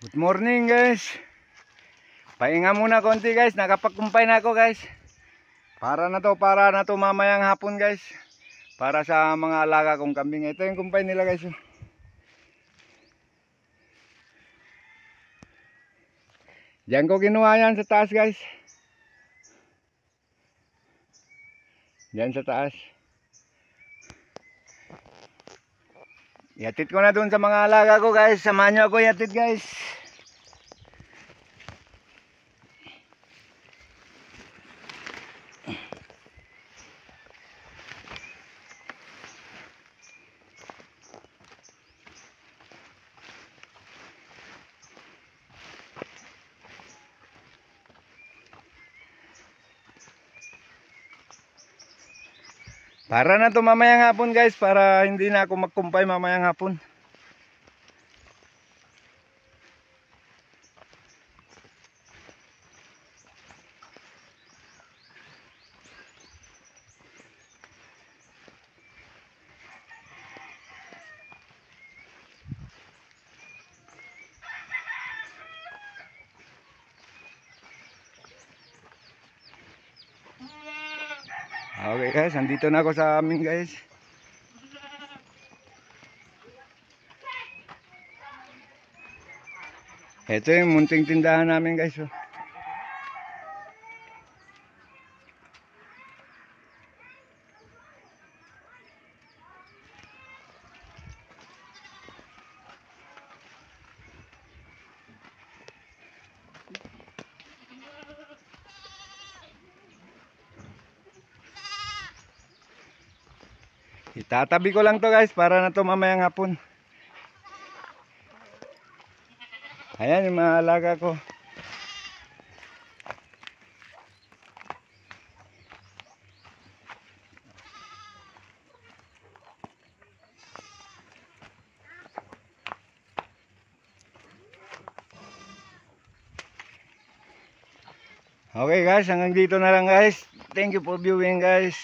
Good morning guys. Pahinga muna konti guys. Nakapagkumpay na ako guys. Para na to mamayang hapon guys. Para sa mga alaga kong kambing. Ito yung kumpay nila guys. Diyan ko kinuha yan sa taas guys. Diyan sa taas. Yatid ko na dun sa mga alaga ko guys. Samahan nyo ako yatid guys. Para na to mamayang hapon guys. Para hindi na ako magkumpay mamayang hapon. Okay guys, andito na ako sa amin guys. Ito yung munting tindahan namin guys. Itatabi ko lang to guys para na to mamayang hapon. Ayan yung mga alaga ko. Okay guys, hanggang dito na lang guys. Thank you for viewing guys.